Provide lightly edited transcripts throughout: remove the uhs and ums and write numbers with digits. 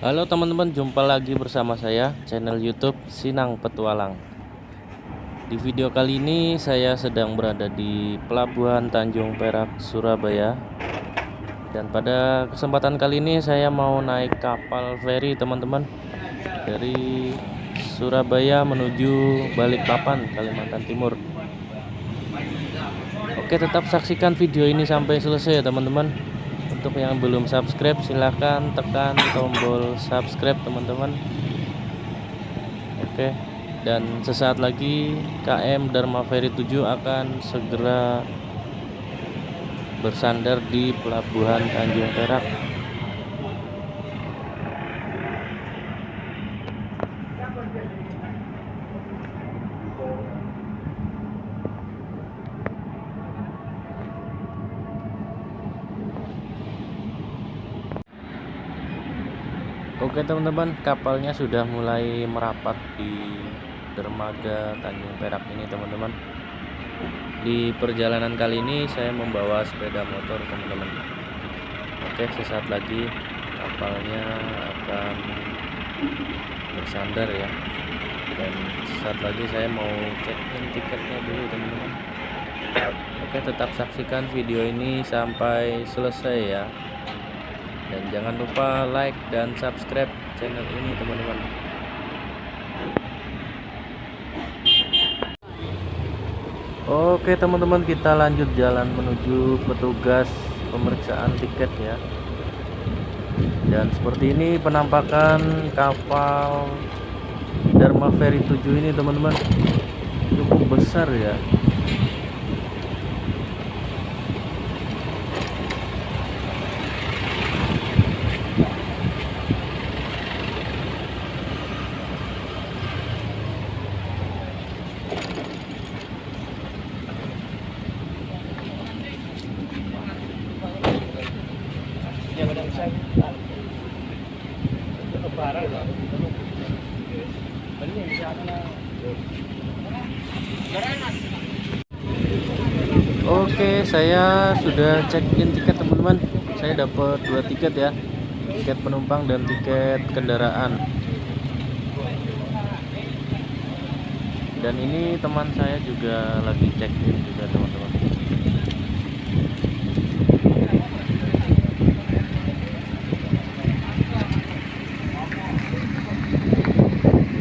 Halo teman-teman, jumpa lagi bersama saya channel YouTube Sinang Petualang. Di video kali ini saya sedang berada di Pelabuhan Tanjung Perak, Surabaya. Dan pada kesempatan kali ini saya mau naik kapal feri teman-teman, dari Surabaya menuju Balikpapan, Kalimantan Timur. Oke, tetap saksikan video ini sampai selesai ya teman-teman. Untuk yang belum subscribe silahkan tekan tombol subscribe teman-teman. Oke, dan sesaat lagi KM Dharma Ferry 7 akan segera bersandar di Pelabuhan Tanjung Perak. Oke teman-teman, kapalnya sudah mulai merapat di dermaga Tanjung Perak ini teman-teman. Di perjalanan kali ini saya membawa sepeda motor teman-teman. Oke, sesaat lagi kapalnya akan bersandar ya. Dan sesaat lagi saya mau check-in tiketnya dulu teman-teman. Oke, tetap saksikan video ini sampai selesai ya. Dan jangan lupa like dan subscribe channel ini teman-teman. Oke teman-teman, kita lanjut jalan menuju petugas pemeriksaan tiket ya. Dan seperti ini penampakan kapal Dharma Ferry 7 ini teman-teman. Cukup besar ya. Oke, saya sudah check-in tiket teman-teman. Saya dapat 2 tiket ya, tiket penumpang dan tiket kendaraan. Dan ini teman saya juga lagi check-in juga teman-teman.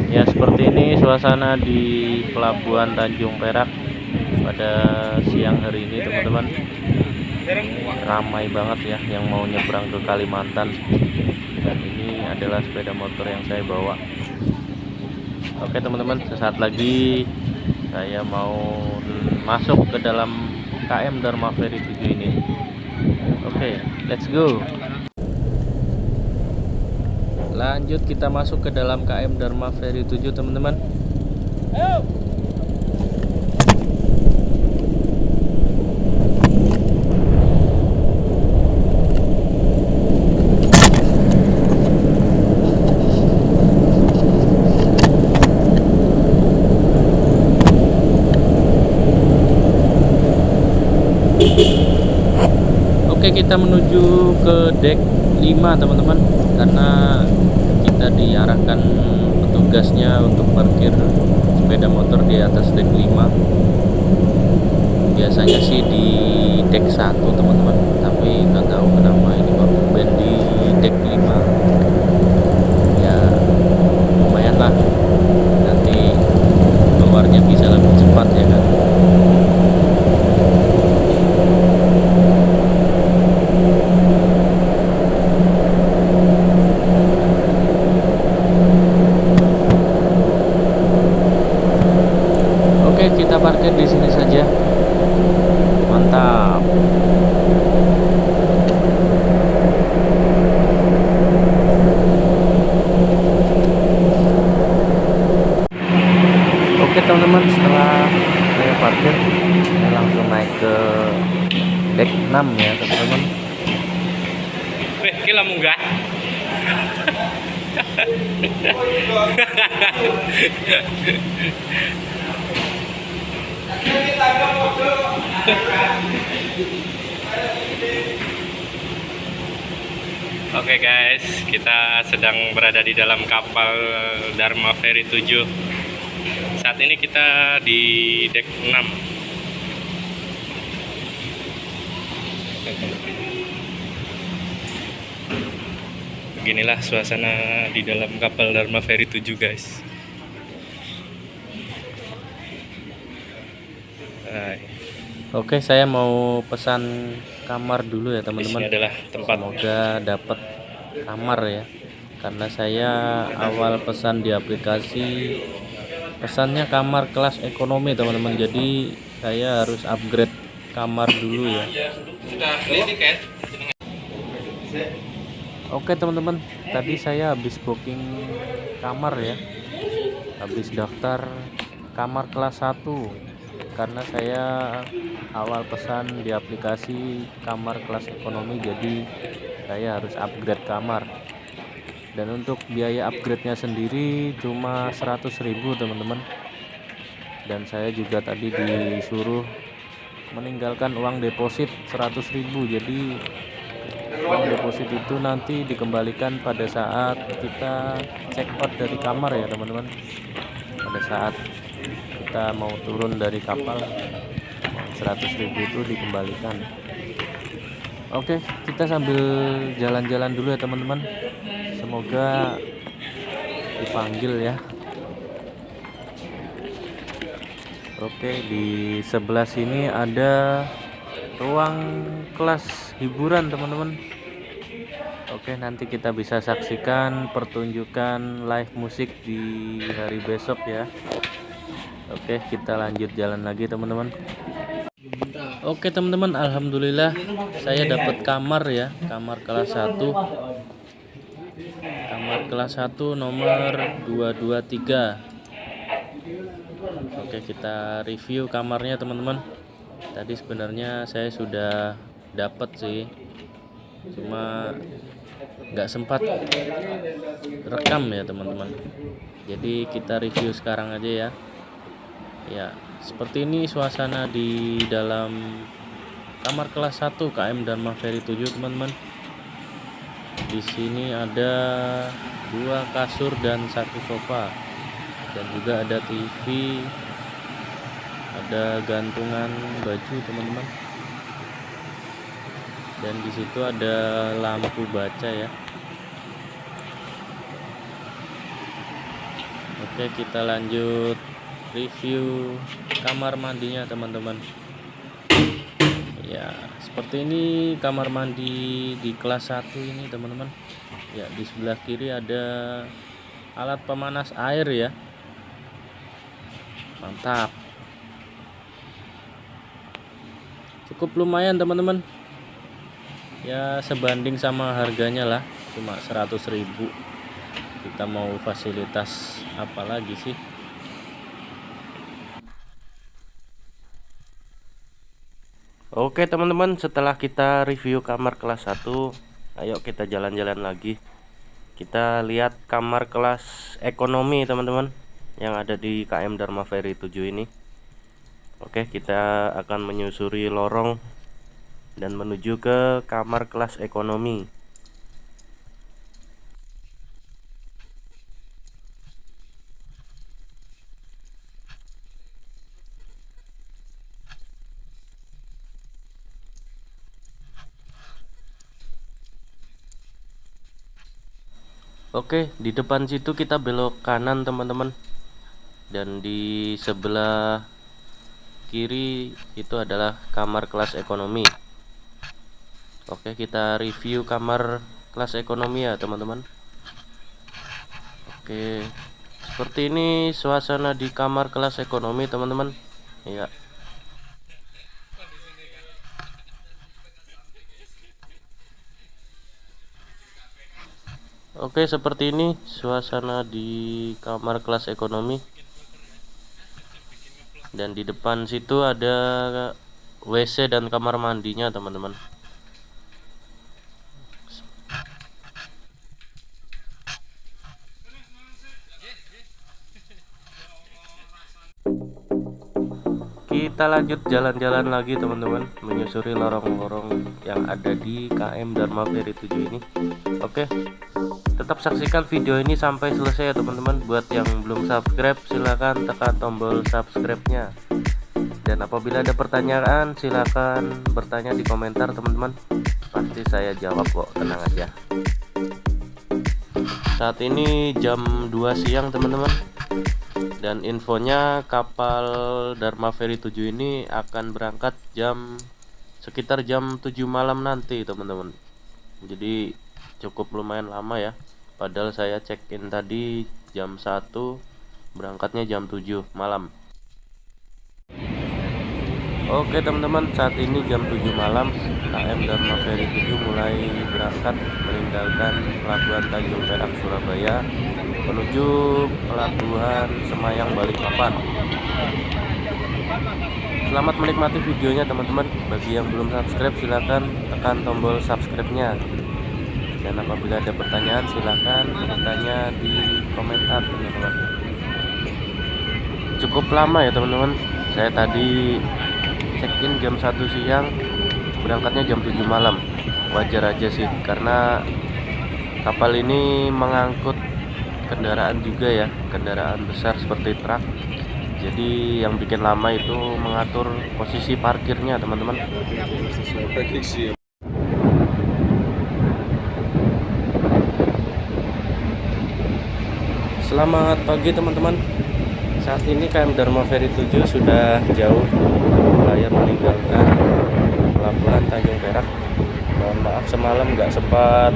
Ya, seperti ini suasana di Pelabuhan Tanjung Perak pada siang hari ini teman-teman. Ramai banget ya yang mau nyebrang ke Kalimantan. Dan ini adalah sepeda motor yang saya bawa. Oke teman-teman, sesaat lagi saya mau masuk ke dalam KM Dharma Ferry 7 ini. Oke, let's go. Lanjut kita masuk ke dalam KM Dharma Ferry 7 teman-teman. Oke, kita menuju ke deck 5 teman-teman, karena kita diarahkan petugasnya untuk parkir sepeda motor di atas deck 5. Biasanya sih di deck 1 teman-teman, tapi nggak tahu kenapa ini kok tumben di deck 5. Ya lumayan lah, nanti keluarnya bisa lebih cepat ya kan. Kita parkir di sini saja. Mantap. Oke teman-teman, setelah saya parkir, saya langsung naik ke deck 6 ya teman-teman. Weh, kira munggah. Oke guys, kita sedang berada di dalam kapal Dharma Ferry 7. Saat ini kita di deck 6. Beginilah suasana di dalam kapal Dharma Ferry 7 guys. Oke, saya mau pesan kamar dulu ya teman-teman. Ini adalah tempat. Semoga dapat kamar ya, karena saya awal pesan di aplikasi pesannya kamar kelas ekonomi teman-teman, jadi saya harus upgrade kamar dulu ya. Sudah beli tiket. Oke teman-teman, tadi saya habis booking kamar ya, habis daftar kamar kelas 1 karena saya awal pesan di aplikasi kamar kelas ekonomi, jadi saya harus upgrade kamar. Dan untuk biaya upgrade-nya sendiri cuma 100.000 teman-teman. Dan saya juga tadi disuruh meninggalkan uang deposit 100.000, jadi uang deposit itu nanti dikembalikan pada saat kita check out dari kamar ya teman-teman. Pada saat kita mau turun dari kapal, 100.000 itu dikembalikan. Oke, kita sambil jalan-jalan dulu ya teman-teman, semoga dipanggil ya. Oke, di sebelah sini ada ruang kelas hiburan teman-teman. Oke, nanti kita bisa saksikan pertunjukan live musik di hari besok ya. Oke, kita lanjut jalan lagi teman-teman. Oke teman-teman, alhamdulillah saya dapat kamar ya, kamar kelas 1. Kamar kelas 1 nomor 223. Oke, kita review kamarnya teman-teman. Tadi sebenarnya saya sudah dapat sih, cuma nggak sempat rekam ya teman-teman. Jadi kita review sekarang aja ya. Ya, seperti ini suasana di dalam kamar kelas 1 KM Dharma Ferry 7 teman-teman. Di sini ada 2 kasur dan 1 sofa, dan juga ada TV, ada gantungan baju teman-teman, dan di situ ada lampu baca ya. Oke, kita lanjut review kamar mandinya teman-teman. Ya, seperti ini kamar mandi di kelas 1 ini teman-teman. Ya, di sebelah kiri ada alat pemanas air ya. Mantap. Cukup lumayan teman-teman. Ya, sebanding sama harganya lah, cuma 100.000. Kita mau fasilitas apa lagi sih? Oke teman-teman, setelah kita review kamar kelas 1, ayo kita jalan-jalan lagi. Kita lihat kamar kelas ekonomi teman-teman, yang ada di KM Dharma Ferry 7 ini. Oke, kita akan menyusuri lorong dan menuju ke kamar kelas ekonomi. Oke, di depan situ kita belok kanan teman-teman, dan di sebelah kiri itu adalah kamar kelas ekonomi. Oke, kita review kamar kelas ekonomi ya teman-teman. Oke, seperti ini suasana di kamar kelas ekonomi teman-teman. Ya. Oke, seperti ini suasana di kamar kelas ekonomi. Dan di depan situ ada WC dan kamar mandinya teman-teman. Kita lanjut jalan-jalan lagi teman-teman, menyusuri lorong-lorong yang ada di KM Dharma Ferry 7 ini. Oke, tetap saksikan video ini sampai selesai ya teman-teman. Buat yang belum subscribe silahkan tekan tombol subscribe-nya. Dan apabila ada pertanyaan silahkan bertanya di komentar teman-teman. Pasti saya jawab kok, tenang aja. Saat ini jam 2 siang teman-teman. Dan infonya kapal Dharma Ferry 7 ini akan berangkat sekitar jam 7 malam nanti teman-teman. Jadi cukup lumayan lama ya. Padahal saya check-in tadi jam 1, berangkatnya jam 7 malam. Oke teman-teman, saat ini jam 7 malam KM Dharma Ferry 7 mulai berangkat meninggalkan Pelabuhan Tanjung Perak Surabaya menuju Pelabuhan Semayang Balikpapan. Selamat menikmati videonya teman-teman. Bagi yang belum subscribe silahkan tekan tombol subscribe-nya. Dan apabila ada pertanyaan silahkan bertanya di komentar teman-teman. Cukup lama ya teman-teman. Saya tadi check-in jam 1 siang, berangkatnya jam 7 malam. Wajar aja sih, karena kapal ini mengangkut kendaraan juga ya, kendaraan besar seperti truk. Jadi yang bikin lama itu mengatur posisi parkirnya teman-teman. Selamat pagi teman-teman. Saat ini KM Dharma Ferry 7 sudah jauh berlayar meninggalkan Pelabuhan Tanjung Perak. Mohon maaf semalam nggak sempat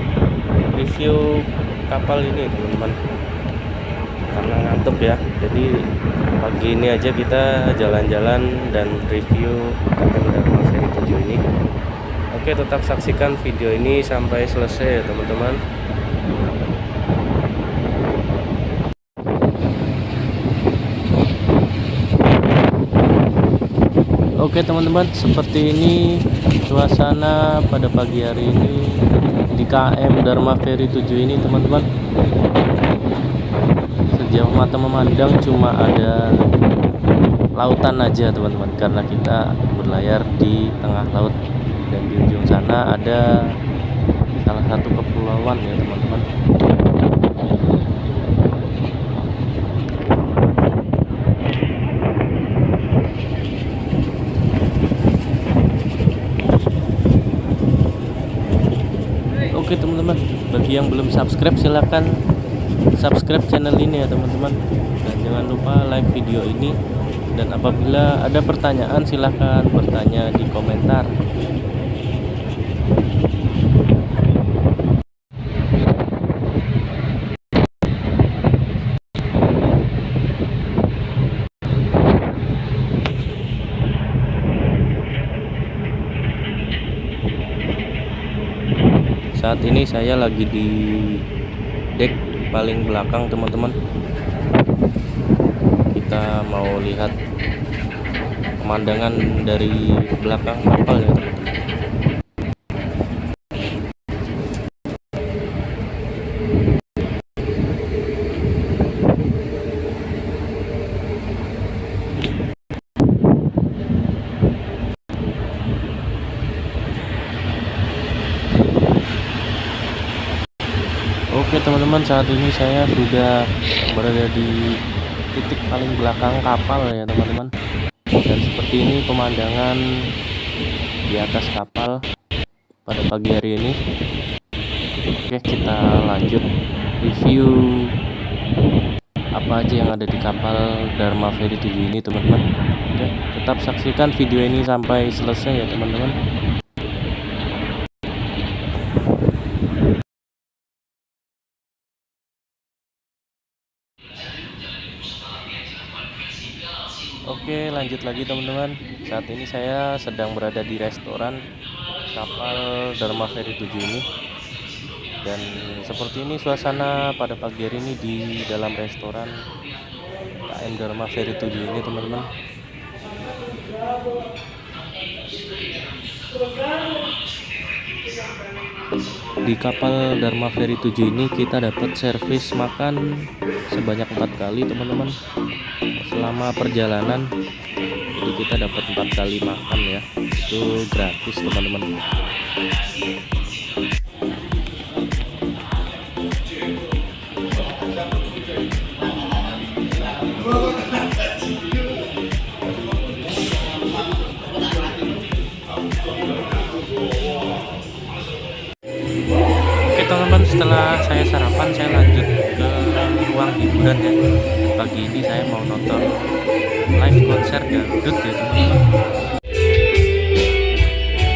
review kapal ini teman-teman, karena ngantuk ya. Jadi pagi ini aja kita jalan-jalan dan review KM Dharma Ferry 7 ini. Oke, tetap saksikan video ini sampai selesai ya teman-teman. Oke teman-teman, seperti ini suasana pada pagi hari ini di KM Dharma Ferry 7 ini teman-teman. Sejauh mata memandang cuma ada lautan aja teman-teman, karena kita berlayar di tengah laut. Dan di ujung sana ada salah satu kepulauan ya teman-teman. Oke teman-teman, bagi yang belum subscribe silahkan subscribe channel ini ya teman-teman. Dan jangan lupa like video ini. Dan apabila ada pertanyaan silahkan bertanya di komentar. Saat ini saya lagi di deck paling belakang teman-teman. Kita mau lihat pemandangan dari belakang kapal ya teman-teman. Oke teman-teman, saat ini saya sudah berada di titik paling belakang kapal ya teman-teman. Dan seperti ini pemandangan di atas kapal pada pagi hari ini. Oke, kita lanjut review apa aja yang ada di kapal Dharma Ferry 7 ini teman-teman. Oke, tetap saksikan video ini sampai selesai ya teman-teman. Oke, lanjut lagi teman-teman. Saat ini saya sedang berada di restoran kapal Dharma Ferry 7 ini. Dan seperti ini suasana pada pagi hari ini di dalam restoran KM Dharma Ferry 7 ini teman-teman. Di kapal Dharma Ferry 7 ini kita dapat servis makan sebanyak 4 kali teman-teman. selama perjalanan. Jadi kita dapat 4 kali makan ya, itu gratis teman-teman. Oke teman-teman, setelah saya sarapan saya lanjut ke ruang hiburan ya. Pagi ini saya mau nonton live konser dangdut ya teman-teman.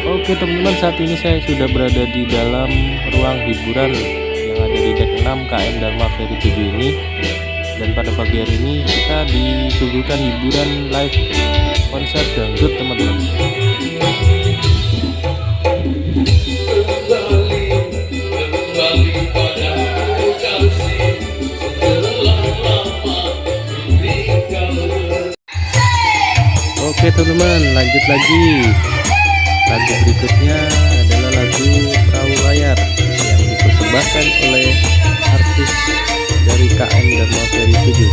Oke teman-teman, saat ini saya sudah berada di dalam ruang hiburan yang ada di Dek 6 KM Dharma Ferry 7 ini. Dan pada pagi hari ini kita disuguhkan hiburan live konser dangdut teman-teman. Oke teman-teman, lanjut lagi. Lagu berikutnya adalah lagu Perahu Layar yang dipersembahkan oleh artis dari KM Dharma Ferry 7.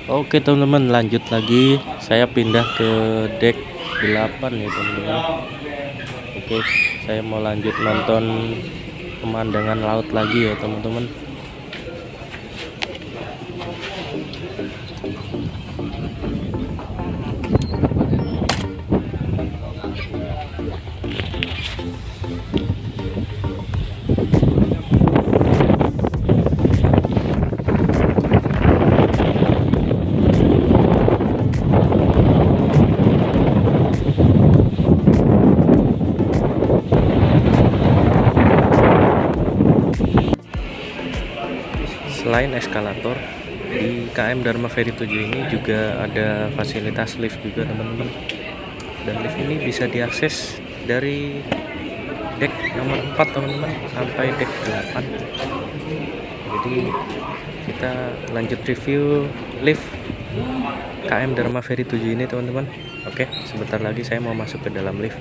Oke teman-teman, lanjut lagi. Saya pindah ke deck 8 ya teman-teman. Oke, saya mau lanjut nonton pemandangan laut lagi ya teman-teman. Selain eskalator, di KM Dharma Ferry 7 ini juga ada fasilitas lift juga teman-teman. Dan lift ini bisa diakses dari deck nomor 4 teman-teman sampai deck 8. Jadi kita lanjut review lift KM Dharma Ferry 7 ini teman-teman. Oke, sebentar lagi saya mau masuk ke dalam lift.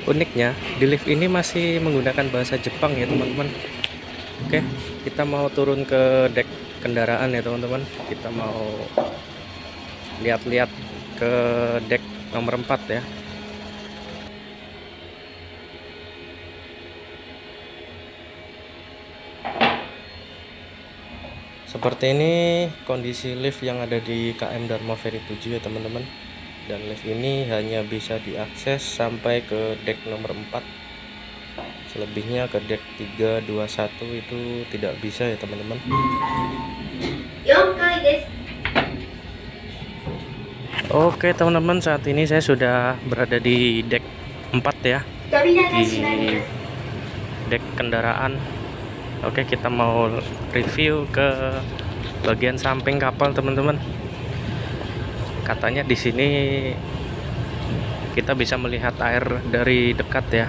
Uniknya di lift ini masih menggunakan bahasa Jepang ya teman-teman. Oke, kita mau turun ke dek kendaraan ya teman-teman. Kita mau lihat-lihat ke dek nomor 4 ya. Seperti ini kondisi lift yang ada di KM Dharma Ferry 7 ya teman-teman. Dan lift ini hanya bisa diakses sampai ke dek nomor 4. Selebihnya ke dek 3, 2, 1 itu tidak bisa ya teman-teman. Oke teman-teman, saat ini saya sudah berada di dek 4 ya, di dek kendaraan. Oke, kita mau review ke bagian samping kapal teman-teman. Katanya di sini kita bisa melihat air dari dekat ya.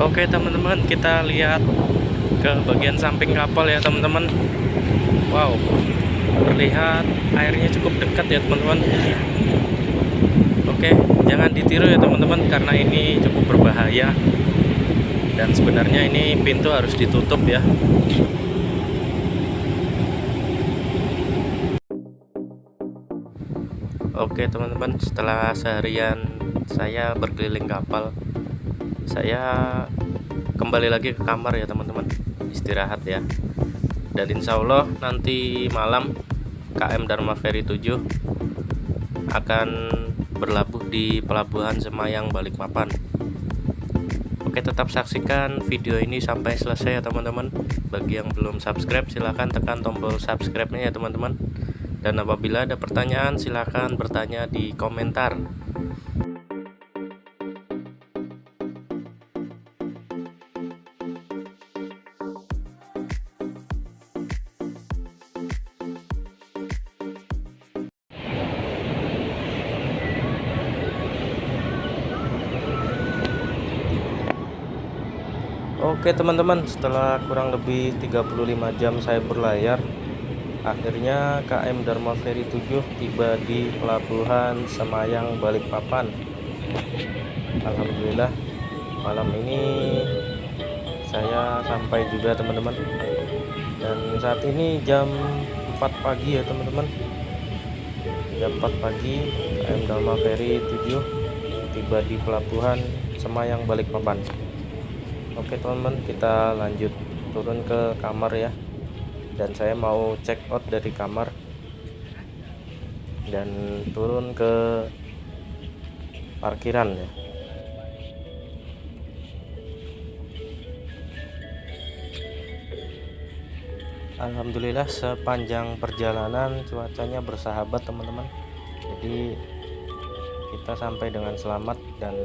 Oke teman-teman, kita lihat ke bagian samping kapal ya teman-teman. Wow, terlihat airnya cukup dekat ya teman-teman. Oke, jangan ditiru ya teman-teman, karena ini cukup berbahaya. Dan sebenarnya ini pintu harus ditutup ya. Oke teman-teman, setelah seharian saya berkeliling kapal, saya kembali lagi ke kamar ya teman-teman, istirahat ya. Dan insya Allah nanti malam KM Dharma Ferry 7 akan berlabuh di Pelabuhan Semayang Balikpapan. Oke, tetap saksikan video ini sampai selesai ya teman-teman. Bagi yang belum subscribe silahkan tekan tombol subscribe-nya ya teman-teman. Dan apabila ada pertanyaan silahkan bertanya di komentar. Oke teman-teman, setelah kurang lebih 35 jam saya berlayar, akhirnya KM Dharma Ferry 7 tiba di Pelabuhan Semayang Balikpapan. Alhamdulillah malam ini saya sampai juga teman-teman. Dan saat ini jam 4 pagi ya teman-teman. Jam 4 pagi KM Dharma Ferry 7 tiba di Pelabuhan Semayang Balikpapan. Oke teman-teman, kita lanjut turun ke kamar ya. Dan saya mau check out dari kamar dan turun ke parkiran ya. Alhamdulillah sepanjang perjalanan cuacanya bersahabat teman-teman. Jadi kita sampai dengan selamat dan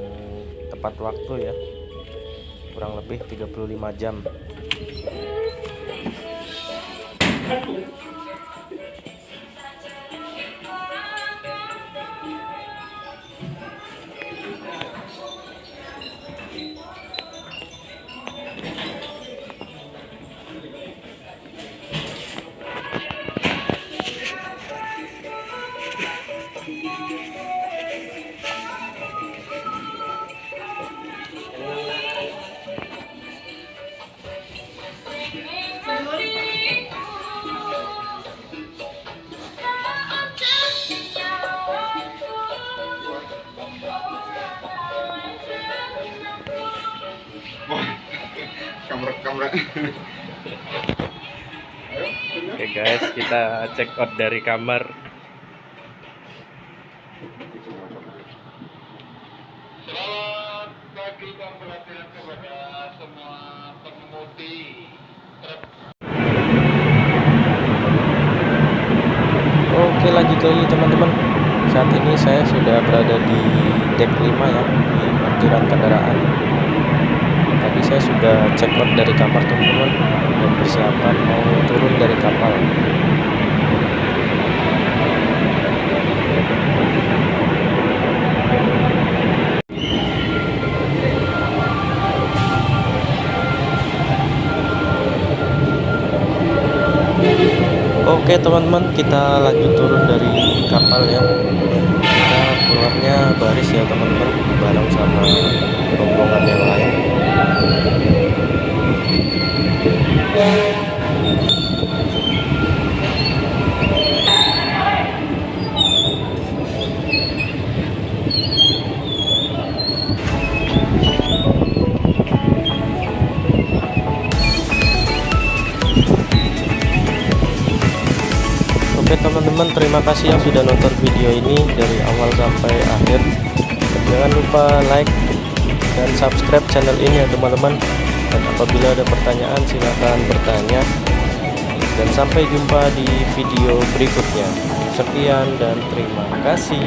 tepat waktu ya. Kurang lebih 35 jam. Kamera. Oke guys, kita check out dari kamar. Selamat pagi dan pelatihan kepada semua pengemudi. Oke, lanjut lagi teman-teman. Saat ini saya sudah berada di deck 5 ya, di parkiran kendaraan. Tadi saya sudah check out dari kamar teman-teman dan persiapan mau turun dari kapal. Oke teman-teman, kita lanjut turun dari kapal ya. Kita keluarnya baris ya teman-teman, bareng sama rombongan yang lain. Oke teman-teman, terima kasih yang sudah nonton video ini dari awal sampai akhir. Jangan lupa like dan subscribe channel ini ya teman-teman. Dan apabila ada pertanyaan silahkan bertanya. Dan sampai jumpa di video berikutnya. Sekian dan terima kasih.